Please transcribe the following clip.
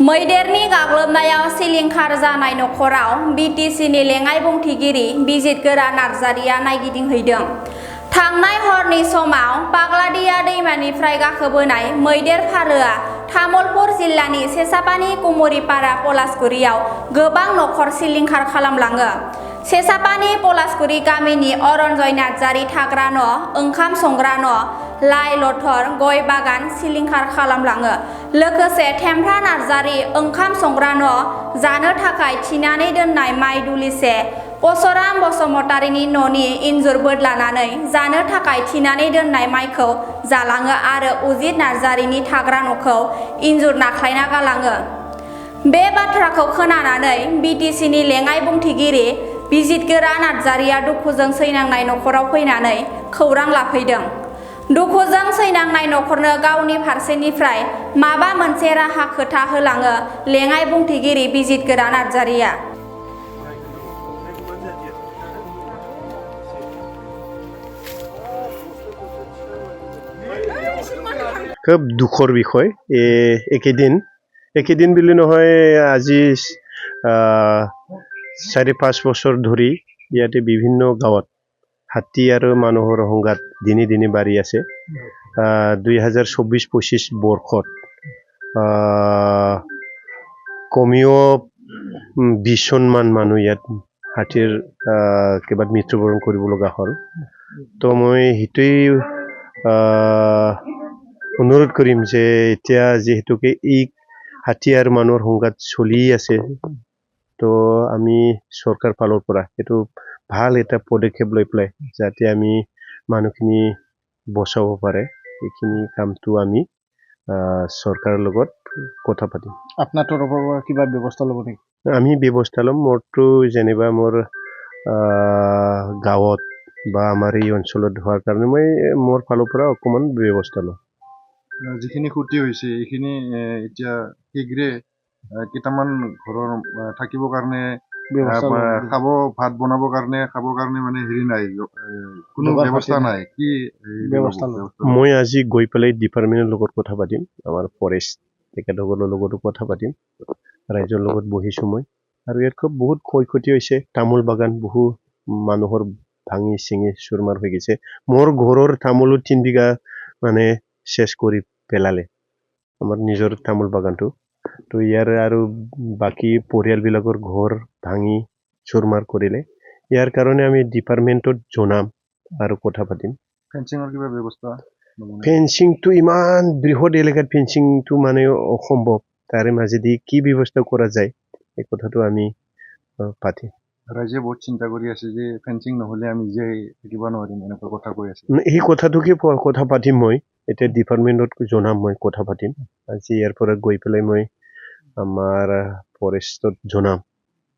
मैदेरनि गाग्लोबनायाव सिलिंखार जानाय नखराव बिटिसिनि लेङाइ बुंथिगिरि बिजितगोरा नार्जारिया नायगिदिंहैदों। थांनाय हरनि समाव पाग्लादिया दैमानिफ्राय गाखोबोनाय मैदेर फालोआ तामुलपुर जिल्लानि सेसापानि कुमरिपारा पलासगुरियाव गोबां नखर सिलिंखार खालामलाङो। सेसापानि पलासगुरि गामिनि अरन्जय नार्जारि थाग्रा न', ओंखाम संग्रा न', लाइ लथर, गय बागान सिलिंखार खालामलाङो। लोगोसे थेमफ्रा नार्जारि ओंखाम संग्रा न', जानो थाखाय थिनानै दोननाय माइ दुलिसे, परशुराम बसुमतारिनि न'नि इन्जुर बोदलानानै जानो थाखाय थिनानै दोननाय माइखौ जालाङो आरो उजित नार्जारिनि थाग्रा न'खौ इन्जुर नाख्लायना गालाङो। बे बाथ्राखौ खोनानानै बिटिसिनि लेङाइ बुंथिगिरि बिजितगोरा नार्जारिया दुखुजों सैनांनाय नखराव फैनानै खौरां लाफैदों। दुखुजों सैनांनाय नखरनो गावनि फारसेनिफ्राय माबा मोनसे राहा खोथा होलाङो लेङाइ बुंथिगिरि बिजितगोरा नार्जारिया। খুব দুখৰ বিষয়। একেদিন বুলি নহয়, আজি ৪-৫ বছৰ ধৰি ইয়াতে বিভিন্ন গাঁৱত হাতী আৰু মানুহৰ সংঘাত দিনে দিনে বাঢ়ি আছে। ২০২৪-২৫ বৰ্ষত কমেও ২০জনমান মানুহ ইয়াত হাতীৰ কিবাত মৃত্যুবৰণ কৰিব লগা হ'ল। তো মই সেইটোৱেই অনুৰোধ কৰিম যে এতিয়া যিহেতুকে এই হাতী আৰু মানুহৰ সংঘাত চলি আছে, তো আমি চৰকাৰ ফালৰ পৰা এইটো ভাল এটা পদক্ষেপ লৈ পেলাই যাতে আমি মানুহখিনি বচাব পাৰে, এইখিনি কামটো আমি চৰকাৰৰ লগত কথা পাতিম। আপোনাৰ তৰফৰ পৰা কিবা ব্যৱস্থা ল'ব নেকি? আমি ব্যৱস্থা ল'ম। মোৰতো যেনিবা মোৰ গাঁৱত বা আমাৰ এই অঞ্চলত হোৱাৰ কাৰণে মই মোৰ ফালৰ পৰা অকণমান ব্যৱস্থা ল'ম। যিখিনি ক্ষতি হৈছে এইখিনি এতিয়া শীঘ্ৰে কেইটামান ঘৰৰ থাকিবৰ কাৰণে খাব, ভাত বনাবৰ কাৰণে খাবৰ কাৰণে মানে হেৰি নাই, কোনো ব্যৱস্থা নাই। কি ব্যৱস্থা? মই আজি গৈ পেলাই ডিপাৰ্টমেণ্টৰ লগত কথা পাতিম, আমাৰ ফৰেষ্ট তেখেতসকলৰ লগতো কথা পাতিম, ৰাইজৰ লগত বহিছোঁ মই। আৰু ইয়াত খুব বহুত ক্ষয় ক্ষতি হৈছে। তামোল বাগান বহু মানুহৰ ভাঙি চিঙি চুৰমাৰ হৈ গৈছে। মোৰ ঘৰৰ তামোলো ৩ বিঘা মানে চেছ কৰি পেলালে, আমাৰ নিজৰ তামোল বাগানটো। তো ইয়াৰ আৰু বাকী পৰিয়ালবিলাকৰ ঘৰ ভাঙি চুৰমাৰ কৰিলে। ইয়াৰ কাৰণে আমি ডিপাৰ্টমেণ্টত জনাম আৰু কথা পাতিম। ফেঞ্চিঙৰ কিবা ব্যৱস্থা? ফেঞ্চিংটো ইমান বৃহৎ এলেকাত ফেঞ্চিংটো মানে অসম্ভৱ। তাৰে মাজেদি কি ব্যৱস্থা কৰা যায় এই কথাটো আমি পাতিম। ৰাইজে বহুত চিন্তা কৰি আছে যে ফেঞ্চিং নহ'লে আমি জীয়াই থাকিব নোৱাৰিম, এনেকুৱা কথা কৈ আছে। এই কথাটোকে কথা পাতিম মই এতিয়া ডিপাৰ্টমেণ্টত জনাম, মই কথা পাতিম। আজি ইয়াৰ পৰা গৈ পেলাই মই আমাৰ ফৰেষ্টত জনাম